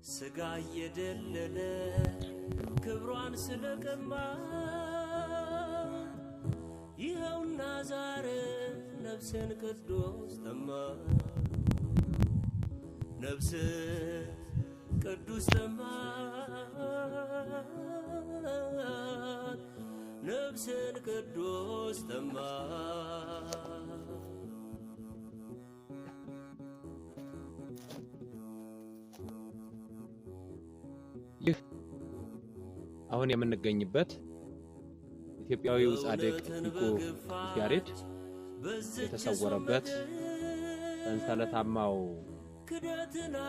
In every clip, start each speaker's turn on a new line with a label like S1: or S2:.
S1: ስጋ የደለለ ክብሯን ስለቀማ ይኸውና ዛሬ ነፍሴን ቅዱስ ተማ ነፍሴ ቅዱስ ተማ ነፍሴን ቅዱስ ተማ
S2: አሁን የምንገኝበት ኢትዮጵያዊው ጻድቅ ሊቁ ያሬድ የተሰወረበት ሰንሰለታማው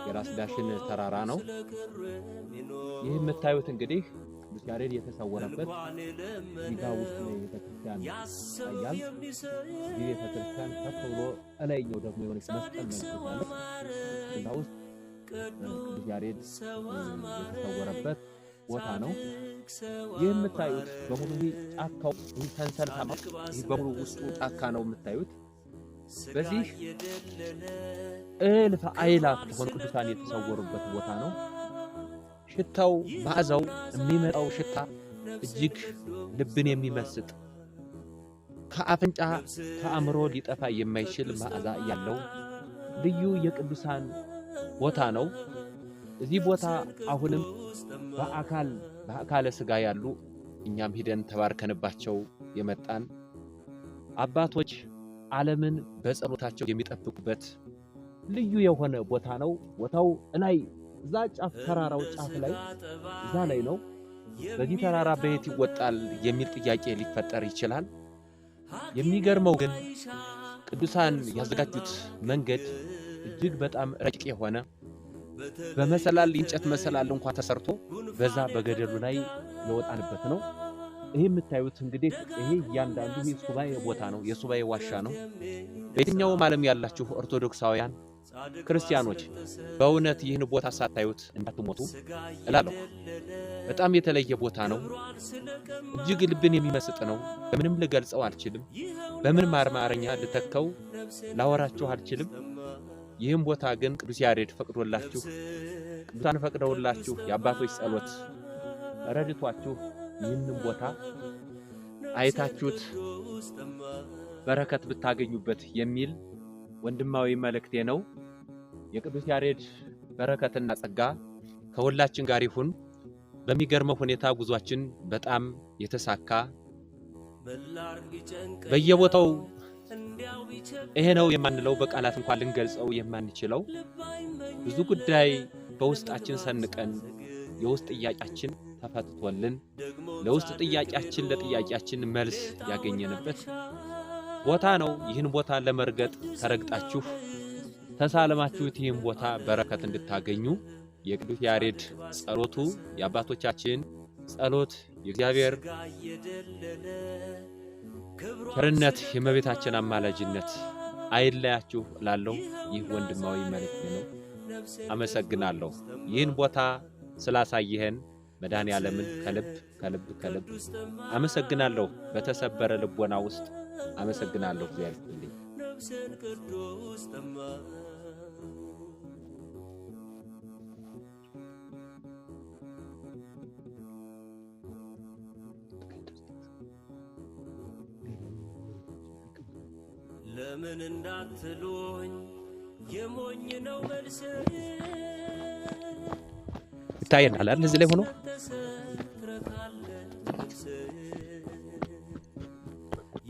S2: የራስ ዳሽን ተራራ ነው። ይህ የምታዩት እንግዲህ ቅዱስ ያሬድ የተሰወረበት ዚጋ ውስጥ ነው ቤተክርስቲያን ይታያል። ይህ ቤተክርስቲያን ከፍ ብሎ እላይኛው ደግሞ የሆነ መስቀል ነው እዛ ውስጥ ቅዱስ ያሬድ የተሰወረበት ቦታ ነው። ይህ የምታዩት በሙሉ ጫካው ሰንሰለታማ ይህ በሙሉ ውስጡ ጫካ ነው የምታዩት። በዚህ እልፍ አእላፍ የሆኑ ቅዱሳን የተሰወሩበት ቦታ ነው። ሽታው መዓዛው የሚመጣው ሽታ እጅግ ልብን የሚመስጥ ከአፍንጫ ከአእምሮ ሊጠፋ የማይችል መዓዛ ያለው ልዩ የቅዱሳን ቦታ ነው። እዚህ ቦታ አሁንም በአካለ ስጋ ያሉ እኛም ሄደን ተባርከንባቸው የመጣን አባቶች ዓለምን በጸሎታቸው የሚጠብቁበት ልዩ የሆነ ቦታ ነው። ቦታው ላይ እዛ ጫፍ ተራራው ጫፍ ላይ እዛ ላይ ነው። በዚህ ተራራ በየት ይወጣል የሚል ጥያቄ ሊፈጠር ይችላል። የሚገርመው ግን ቅዱሳን ያዘጋጁት መንገድ እጅግ በጣም ረቂቅ የሆነ በመሰላል እንጨት መሰላል እንኳን ተሰርቶ በዛ በገደሉ ላይ የወጣንበት ነው። ይሄ የምታዩት እንግዲህ ይሄ እያንዳንዱ የሱባኤ ቦታ ነው፣ የሱባኤ ዋሻ ነው። በየትኛውም ዓለም ያላችሁ ኦርቶዶክሳውያን ክርስቲያኖች በእውነት ይህን ቦታ ሳታዩት እንዳትሞቱ እላለሁ። በጣም የተለየ ቦታ ነው። እጅግ ልብን የሚመስጥ ነው። በምንም ልገልጸው አልችልም። በምንም አማርኛ ልተከው ላወራችሁ አልችልም። ይህም ቦታ ግን ቅዱስ ያሬድ ፈቅዶላችሁ ቅዱሳን ፈቅደውላችሁ የአባቶች ጸሎት ረድቷችሁ ይህንን ቦታ አይታችሁት በረከት ብታገኙበት የሚል ወንድማዊ መልእክቴ ነው። የቅዱስ ያሬድ በረከትና ጸጋ ከሁላችን ጋር ይሁን። በሚገርመው ሁኔታ ጉዟችን በጣም የተሳካ በየቦታው ይሄ ነው የማንለው በቃላት እንኳን ልንገልጸው የማንችለው ብዙ ጉዳይ በውስጣችን ሰንቀን የውስጥ ጥያቄያችን ተፈትቶልን ለውስጥ ጥያቄያችን መልስ ያገኘንበት ቦታ ነው። ይህን ቦታ ለመርገጥ ተረግጣችሁ ተሳለማችሁት ይህን ቦታ በረከት እንድታገኙ የቅዱስ ያሬድ ጸሎቱ የአባቶቻችን ጸሎት የእግዚአብሔር ቸርነት የእመቤታችን አማላጅነት አይለያችሁ እላለሁ። ይህ ወንድማዊ መልእክት ነው። አመሰግናለሁ። ይህን ቦታ ስላሳየህን መድኃኔዓለምን ከልብ አመሰግናለሁ። በተሰበረ ልቦና ውስጥ አመሰግናለሁ። እግዚአብሔር ይስጥልኝ።
S1: ለምን እንዳትሉኝ የሞኝ ነው መልስ
S2: ይታየናል አይደል? እዚህ ላይ ሆኖ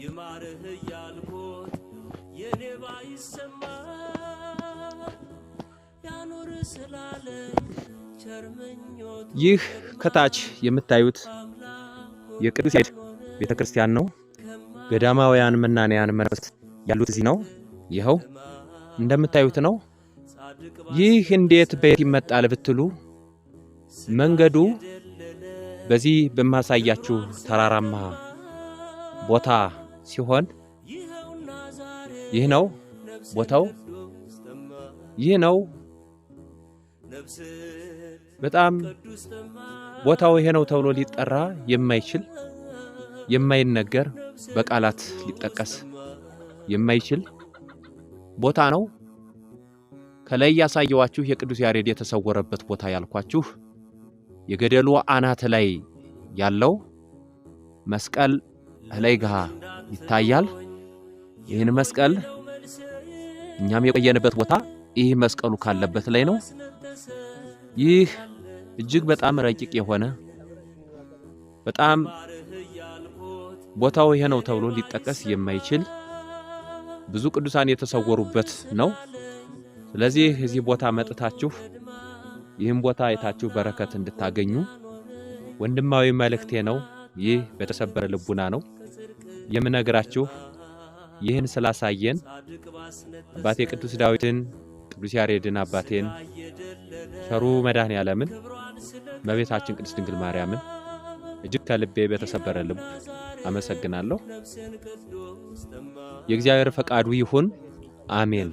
S1: ይማርህ ያልኩት የኔ ባይሰማ ያኑር ስላለኝ ቸርመኞት
S2: ይህ ከታች የምታዩት የቅዱስ ያሬድ ቤተክርስቲያን ነው። ገዳማውያን መናንያን መነኮሳት ያሉት እዚህ ነው። ይኸው እንደምታዩት ነው። ይህ እንዴት በየት ይመጣል ብትሉ መንገዱ በዚህ በማሳያችሁ ተራራማ ቦታ ሲሆን ይህ ነው ቦታው። ይህ ነው በጣም ቦታው ይሄ ነው ተብሎ ሊጠራ የማይችል የማይነገር በቃላት ሊጠቀስ የማይችል ቦታ ነው። ከላይ ያሳየዋችሁ የቅዱስ ያሬድ የተሰወረበት ቦታ ያልኳችሁ የገደሉ አናት ላይ ያለው መስቀል ላይ ጋር ይታያል። ይህን መስቀል እኛም የቆየንበት ቦታ ይህ መስቀሉ ካለበት ላይ ነው። ይህ እጅግ በጣም ረቂቅ የሆነ በጣም ቦታው ይሄ ነው ተብሎ ሊጠቀስ የማይችል ብዙ ቅዱሳን የተሰወሩበት ነው። ስለዚህ እዚህ ቦታ መጥታችሁ ይህን ቦታ አይታችሁ በረከት እንድታገኙ ወንድማዊ መልእክቴ ነው። ይህ በተሰበረ ልቡና ነው የምነግራችሁ። ይህን ስላሳየን አባቴ ቅዱስ ዳዊትን፣ ቅዱስ ያሬድን፣ አባቴን ቸሩ መድኃኔዓለምን፣ እመቤታችን ቅድስት ድንግል ማርያምን እጅግ ከልቤ በተሰበረ ልብ አመሰግናለሁ። የእግዚአብሔር ፈቃዱ ይሁን። አሜን።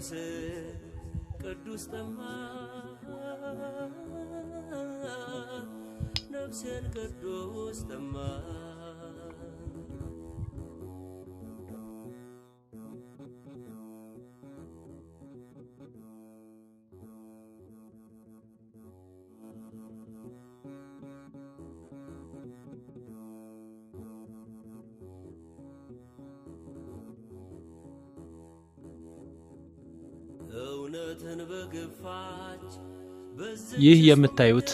S2: ይህ የምታዩት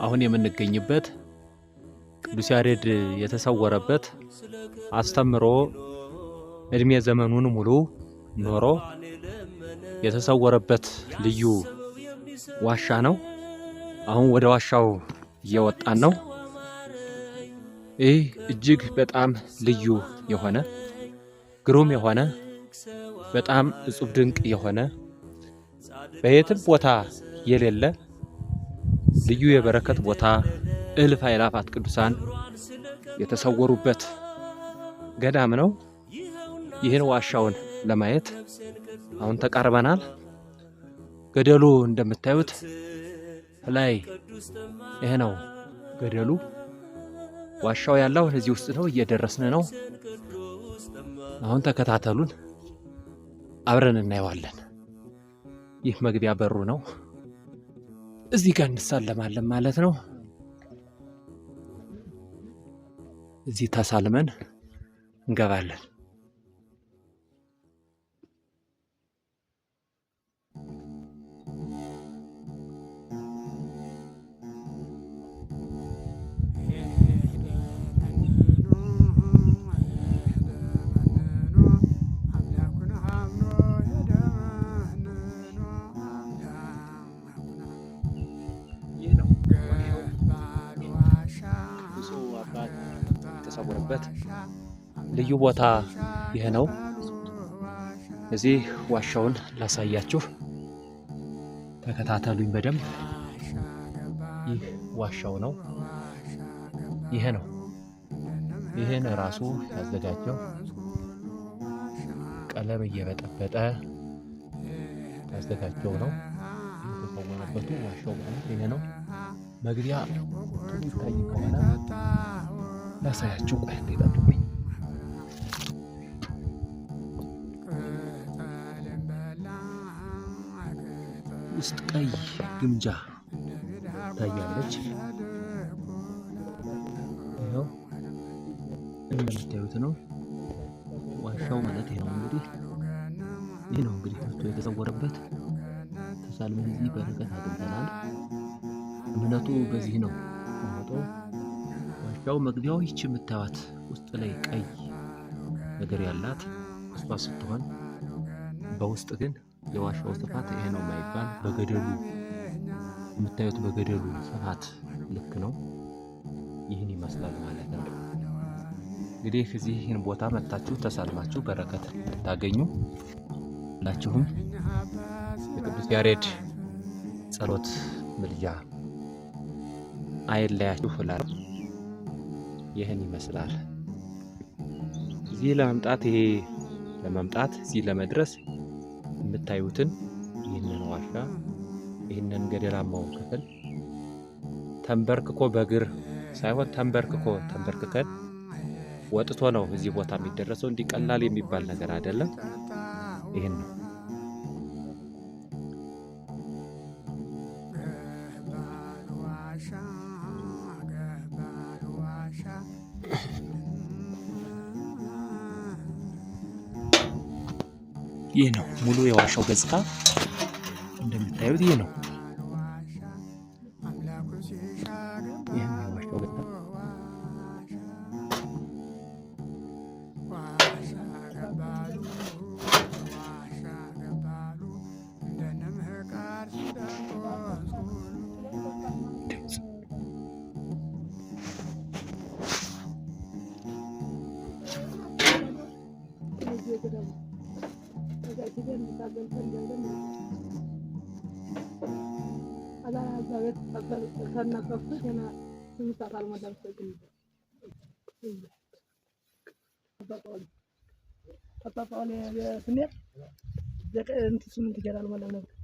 S2: አሁን የምንገኝበት ቅዱስ ያሬድ የተሰወረበት አስተምሮ እድሜ ዘመኑን ሙሉ ኖሮ የተሰወረበት ልዩ ዋሻ ነው። አሁን ወደ ዋሻው እየወጣን ነው። ይህ እጅግ በጣም ልዩ የሆነ ግሩም የሆነ በጣም እጹብ ድንቅ የሆነ በየትም ቦታ የሌለ ልዩ የበረከት ቦታ እልፍ አእላፋት ቅዱሳን የተሰወሩበት ገዳም ነው። ይህን ዋሻውን ለማየት አሁን ተቃርበናል። ገደሉ እንደምታዩት ላይ ይሄ ነው ገደሉ። ዋሻው ያለው እዚህ ውስጥ ነው። እየደረስን ነው። አሁን ተከታተሉን፣ አብረን እናየዋለን። ይህ መግቢያ በሩ ነው። እዚህ ጋር እንሳለማለን ማለት ነው። እዚህ ተሳልመን እንገባለን። የተሰወረበት ልዩ ቦታ ይሄ ነው። እዚህ ዋሻውን ላሳያችሁ፣ ተከታተሉኝ በደንብ። ይህ ዋሻው ነው። ይሄ ነው። ይሄን ራሱ ያዘጋጀው ቀለም እየበጠበጠ ያዘጋጀው ነው። የተሰወረበቱ ዋሻው ማለት ይሄ ነው። መግቢያ ይታይ ከሆነ ላሳያችሁ። ቆይ እንጠብቁኝ። ውስጥ ቀይ ግምጃ ታያለች። ይኸው እንደምታዩት ነው ዋሻው ማለት ይሄ ነው። እንግዲህ ይህ ነው እንግዲህ እሱ የተሰወረበት። ተሳልመን እዚህ በረከት አግኝተናል። እምነቱ በዚህ ነው ተመጦ ዋሻው መግቢያው ይህች የምታዩት ውስጥ ላይ ቀይ ነገር ያላት እሷ ስትሆን በውስጥ ግን የዋሻው ስፋት ይሄ ነው የማይባል በገደሉ የምታዩት በገደሉ ስፋት ልክ ነው። ይህን ይመስላል ማለት ነው። እንግዲህ እዚህ ይህን ቦታ መጥታችሁ ተሳልማችሁ በረከት እንድታገኙ ሁላችሁም የቅዱስ ያሬድ ጸሎት ምልጃ አይለያችሁ እላለሁ። ይህን ይመስላል። እዚህ ለመምጣት እዚህ ለመድረስ የምታዩትን ይህንን ዋሻ ይህንን ገደላማው ክፍል ተንበርክኮ በእግር ሳይሆን ተንበርክከን ወጥቶ ነው እዚህ ቦታ የሚደረሰው። እንዲህ ቀላል የሚባል ነገር አይደለም። ይህን ነው ይህ ነው ሙሉ የዋሻው ገጽታ እንደምታዩት ይህ ነው። ይህ ነው የዋሻው ገጽታ።
S3: Apa-apa oleh sendiri, jadi nanti semua 3 malam